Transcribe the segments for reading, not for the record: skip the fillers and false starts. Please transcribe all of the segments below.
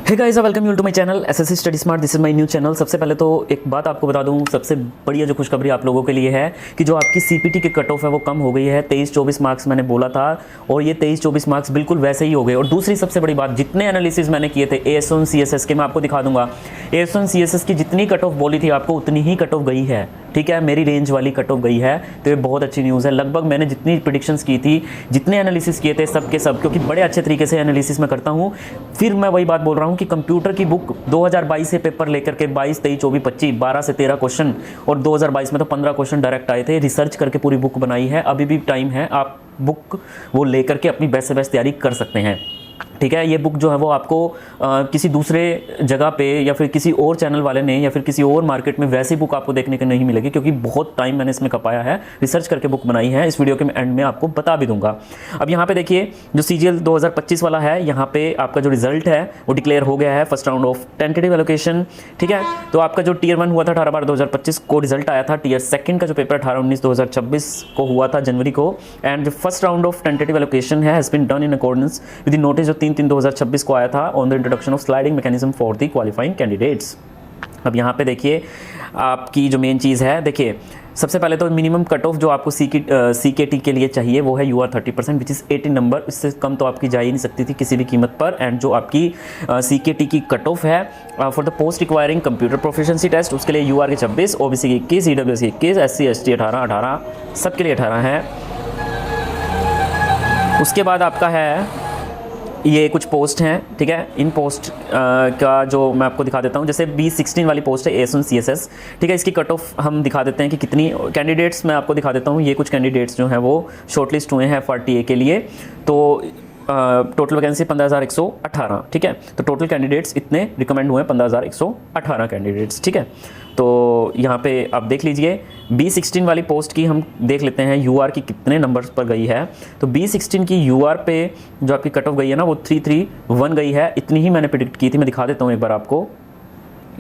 Hey guys, welcome you to my channel SSC Study Smart. This is my new channel. सबसे पहले तो एक बात आपको बता दूं, सबसे बढ़िया जो खुशखबरी आप लोगों के लिए है कि जो आपकी सीपीटी की कट ऑफ है वो कम हो गई है। 23-24 मार्क्स मैंने बोला था और ये 23-24 मार्क्स बिल्कुल वैसे ही हो गए। और दूसरी सबसे बड़ी बात, जितने एनालिसिस मैंने किए थे AS1 CSS के, मैं आपको दिखा दूंगा। AS1 CSS की जितनी कट ऑफ बोली थी आपको उतनी ही कट ऑफ गई है। ठीक है, मेरी रेंज वाली कट ऑफ गई है, तो ये बहुत अच्छी न्यूज़ है। लगभग मैंने जितनी प्रेडिक्शंस की थी, जितने एनालिसिस किए थे, सब के सब, क्योंकि बड़े अच्छे तरीके से एनालिसिस मैं करता हूँ। फिर मैं वही बात बोल रहा हूँ कि कंप्यूटर की बुक 2022 से पेपर लेकर के 22, 23, 24, 25, 12 से 13 क्वेश्चन, और 2022 में तो 15 क्वेश्चन डायरेक्ट आए थे। रिसर्च करके पूरी बुक बनाई है। अभी भी टाइम है, आप बुक वो लेकर के अपनी बेस्ट से बेस्ट तैयारी कर सकते हैं। ठीक है, ये बुक जो है वो आपको किसी दूसरे जगह पे या फिर किसी और चैनल वाले ने या फिर किसी और मार्केट में वैसी बुक आपको देखने को नहीं मिलेगी, क्योंकि बहुत टाइम मैंने इसमें खपाया है, रिसर्च करके बुक बनाई है। इस वीडियो के एंड में आपको बता भी दूंगा। अब यहाँ पे देखिए, जो CGL 2025 वाला है, यहाँ पे आपका जो रिजल्ट है वो डिक्लेयर हो गया है। First round of tentative allocation. ठीक है, तो आपका जो टियर 1 हुआ था 18/12/2025 को रिजल्ट आया था। टियर 2 का जो पेपर 18/19/2026 को हुआ था, जनवरी को। एंड जो first round of tentative allocation है has been done in accordance with the notice जो 3/3/2026 को आया था on the introduction of sliding mechanism for the qualifying candidates. अब यहाँ पे देखिए, आपकी जो मेन चीज़ है, देखिए सबसे पहले तो मिनिमम कट ऑफ जो आपको CKT के लिए चाहिए वो है UR 30%, विच इज़ 18 नंबर। इससे कम तो आपकी जा ही नहीं सकती थी किसी भी कीमत पर। एंड जो आपकी CKT की कट ऑफ है for the post requiring computer proficiency test, उसके लिए UR के 26, OBC के 21, EWS के 21, SC ST 18, सबके लिए 18 है। उसके बाद आपका है ये कुछ पोस्ट हैं। ठीक है, इन पोस्ट का जो मैं आपको दिखा देता हूँ, जैसे B16 वाली पोस्ट है AS1 CSS। ठीक है, इसकी कट ऑफ हम दिखा देते हैं कि कितनी कैंडिडेट्स मैं आपको दिखा देता हूँ। ये कुछ कैंडिडेट्स जो हैं वो शॉर्टलिस्ट हुए हैं FRTA के लिए। तो टोटल वैकेंसी 15,118। ठीक है, तो टोटल कैंडिडेट्स इतने रिकमेंड हुए हैं, 15,118 कैंडिडेट्स। ठीक है, तो यहाँ पे आप देख लीजिए, B16 वाली पोस्ट की हम देख लेते हैं UR की कितने नंबर्स पर गई है। तो B16 की UR पे जो आपकी कट ऑफ गई है ना वो 331 गई है। इतनी ही मैंने प्रेडिक्ट की थी, मैं दिखा देता हूँ एक बार आपको।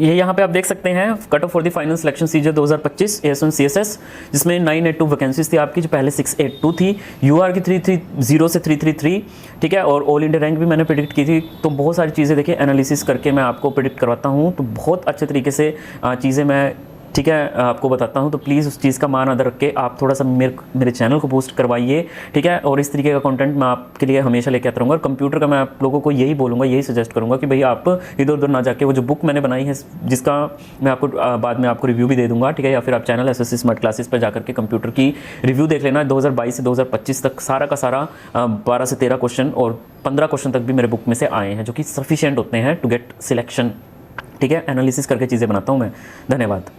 ये यहाँ पे आप देख सकते हैं cut off for the final selection CGL 2025 AS1 CSS, जिसमें 982 वैकेंसीज थी आपकी, जो पहले 682 थी। UR की 330 से 333। ठीक है, और ऑल इंडिया रैंक भी मैंने प्रेडिक्ट की थी। तो बहुत सारी चीज़ें देखिए एनालिसिस करके मैं आपको प्रेडिक्ट करवाता हूँ, तो बहुत अच्छे तरीके से चीज़ें मैं, ठीक है, आपको बताता हूँ। तो प्लीज़ उस चीज़ का मान अदा रख के आप थोड़ा सा मेरे चैनल को बूस्ट करवाइए। ठीक है, और इस तरीके का कंटेंट मैं आपके लिए हमेशा लेके आता रहूँगा। और कंप्यूटर का मैं आप लोगों को यही बोलूँगा, यही सजेस्ट करूँगा कि भाई आप इधर उधर ना जाके, वो जो बुक मैंने बनाई है जिसका मैं आपको बाद में आपको रिव्यू भी दे दूँगा। ठीक है, या फिर आप चैनल SSC स्मार्ट क्लासेस पर जाकर के कंप्यूटर की रिव्यू देख लेना। 2022 से 2025 तक सारा का सारा 12 से 13 क्वेश्चन और 15 क्वेश्चन तक भी मेरे बुक में से आए हैं, जो कि सफिशिएंट होते हैं टू गेट सिलेक्शन। ठीक है, एनालिसिस करके चीज़ें बनाता हूँ मैं। धन्यवाद।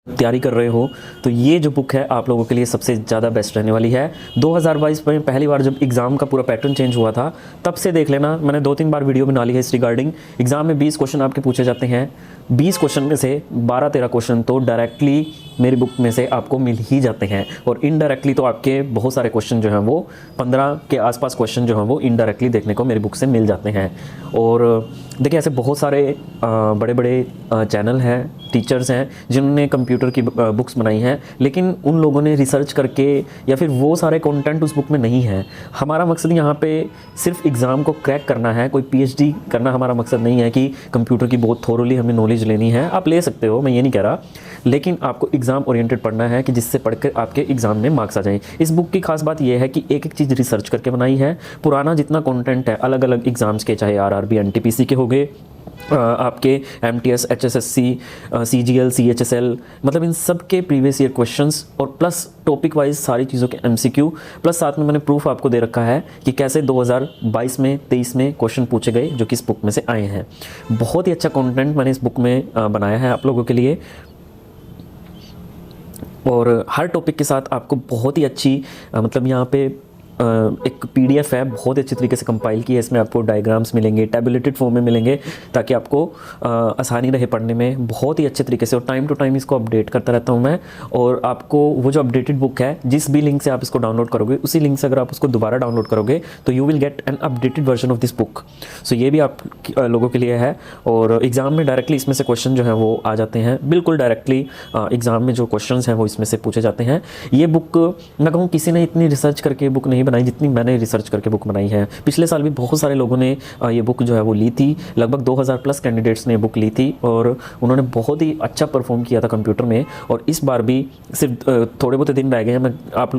तैयारी कर रहे हो तो ये जो बुक है आप लोगों के लिए सबसे ज़्यादा बेस्ट रहने वाली है। 2022 में पहली बार जब एग्ज़ाम का पूरा पैटर्न चेंज हुआ था, तब से देख लेना, मैंने 2-3 बार वीडियो बना ली है इस रिगार्डिंग। एग्ज़ाम में 20 क्वेश्चन आपके पूछे जाते हैं। 20 क्वेश्चन में से 12-13 क्वेश्चन तो डायरेक्टली मेरी बुक में से आपको मिल ही जाते हैं, और इनडायरेक्टली तो आपके बहुत सारे क्वेश्चन जो हैं वो 15 के आसपास क्वेश्चन जो हैं वो इनडायरेक्टली देखने को मेरी बुक से मिल जाते हैं। और देखिए, ऐसे बहुत सारे बड़े बड़े चैनल हैं, टीचर्स हैं जिन्होंने कंप्यूटर की बुक्स बनाई हैं, लेकिन उन लोगों ने रिसर्च करके या फिर वो सारे कंटेंट उस बुक में नहीं है। हमारा मकसद यहाँ पे सिर्फ एग्ज़ाम को क्रैक करना है, कोई PhD करना हमारा मकसद नहीं है कि कंप्यूटर की बहुत थोरोली हमें नॉलेज लेनी है। आप ले सकते हो, मैं ये नहीं कह रहा, लेकिन आपको एग्ज़ाम ओरिएंटेड पढ़ना है कि जिससे पढ़कर आपके एग्ज़ाम में मार्क्स आ जाएं। इस बुक की खास बात यह है कि एक एक चीज़ रिसर्च करके बनाई है। पुराना जितना कंटेंट है अलग अलग एग्ज़ाम्स के, चाहे RRB NTPC के हो गए, आपके MTS HSSC CGL CHSL, मतलब इन सब के प्रीवियस ईयर क्वेश्चंस, और प्लस टॉपिक वाइज सारी चीज़ों के MCQ, प्लस साथ में मैंने प्रूफ आपको दे रखा है कि कैसे 2022 में 23 में क्वेश्चन पूछे गए जो कि इस बुक में से आए हैं। बहुत ही अच्छा कंटेंट मैंने इस बुक में बनाया है आप लोगों के लिए, और हर टॉपिक के साथ आपको बहुत ही अच्छी मतलब यहाँ पे एक PDF है, बहुत अच्छी तरीके से कंपाइल की है। इसमें आपको डायग्राम्स मिलेंगे, टैबुलेटेड फॉर्म में मिलेंगे, ताकि आपको आसानी रहे पढ़ने में बहुत ही अच्छे तरीके से। और टाइम टू टाइम इसको अपडेट करता रहता हूँ मैं। और आपको वो जो अपडेटेड बुक है, जिस भी लिंक से आप इसको डाउनलोड करोगे, उसी लिंक से अगर आप उसको दोबारा डाउनलोड करोगे तो you will get an updated version of this book. So ये भी आप लोगों के लिए है। और एग्ज़ाम में डायरेक्टली इसमें से क्वेश्चन जो है वो आ जाते हैं, बिल्कुल डायरेक्टली एग्ज़ाम में जो क्वेश्चन हैं वो इसमें से पूछे जाते हैं। ये बुक मैं कहूँ किसी ने इतनी रिसर्च करके बुक नहीं बनाई जितनी मैंने रिसर्च करके बुक बनाई है। पिछले साल भी बहुत सारे लोगों ने ये बुक जो है वो ली थी, लगभग 2000 प्लस कैंडिडेट्स ने बुक ली थी और उन्होंने बहुत ही अच्छा परफॉर्म किया था कंप्यूटर में। और इस बार भी सिर्फ थोड़े बहुत दिन रह गए हैं, मैं आप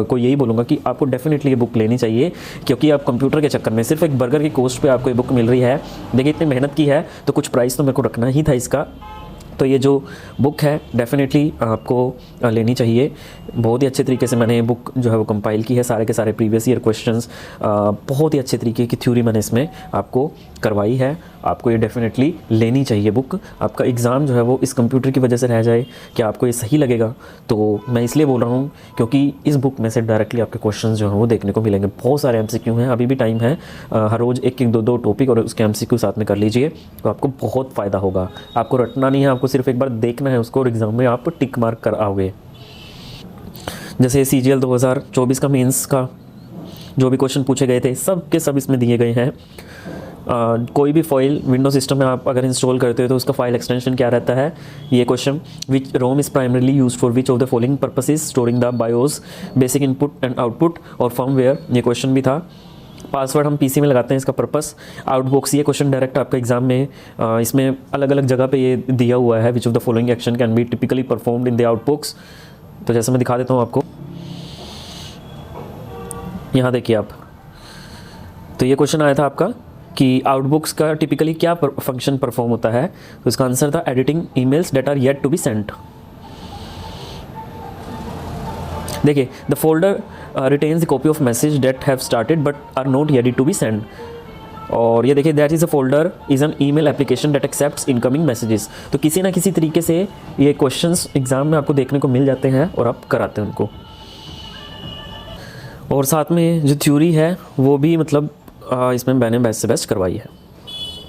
को यही बोलूँगा कि आपको डेफिनेटली ये बुक लेनी चाहिए, क्योंकि आप कंप्यूटर के चक्कर में सिर्फ एक बर्गर की कॉस्ट पे आपको ये बुक मिल रही है। देखिए इतनी मेहनत की है तो कुछ प्राइस तो मेरे को रखना ही था इसका। तो ये जो बुक है डेफिनेटली आपको लेनी चाहिए। बहुत ही अच्छे तरीके से मैंने ये बुक जो है वो कंपाइल की है, सारे के सारे प्रीवियस ईयर क्वेश्चंस, बहुत ही अच्छे तरीके की थ्योरी मैंने इसमें आपको करवाई है। आपको ये डेफिनेटली लेनी चाहिए बुक। आपका एग्ज़ाम जो है वो इस कंप्यूटर की वजह से रह जाए, क्या आपको ये सही लगेगा? तो मैं इसलिए बोल रहा हूँ क्योंकि इस बुक में से डायरेक्टली आपके क्वेश्चंस जो हैं वो देखने को मिलेंगे। बहुत सारे MCQ हैं, अभी भी टाइम है, हर रोज़ एक एक दो टॉपिक और उसके MCQ साथ में कर लीजिए तो आपको बहुत फ़ायदा होगा। आपको रटना नहीं है, आपको सिर्फ एक बार देखना है उसको और एग्ज़ाम में आप टिक मार्क कर आओगे। जैसे CGL 2024 का मेंस का जो भी क्वेश्चन पूछे गए थे सब के सब इसमें दिए गए हैं। कोई भी फाइल विंडो सिस्टम में आप अगर इंस्टॉल करते हो तो उसका फाइल एक्सटेंशन क्या रहता है, ये question, which ROM is primarily used for which of the following purposes, storing the BIOS, basic input and output और फर्मवेयर, ये क्वेश्चन भी था। पासवर्ड हम PC में लगाते हैं, इसका पर्पस। आउटबॉक्स, ये क्वेश्चन डायरेक्ट आपका एग्जाम में इसमें अलग अलग जगह पे ये दिया हुआ है, विच of the following action can be typically performed in the outbox. तो जैसे मैं दिखा देता हूँ आपको, यहाँ देखिए आप, तो ये क्वेश्चन आया था आपका कि आउटबॉक्स का टिपिकली क्या फंक्शन परफॉर्म होता है, तो इसका आंसर था editing emails that are yet to be sent. देखिए, the folder retains the copy of message that have started but are not yet to be sent. और ये देखिए, that is a folder is an email application that accepts incoming messages. तो किसी ना किसी तरीके से ये क्वेश्चंस एग्जाम में आपको देखने को मिल जाते हैं और आप कराते हैं उनको। और साथ में जो थ्योरी है वो भी मतलब इसमें मैंने बेस्ट से बेस्ट करवाई है।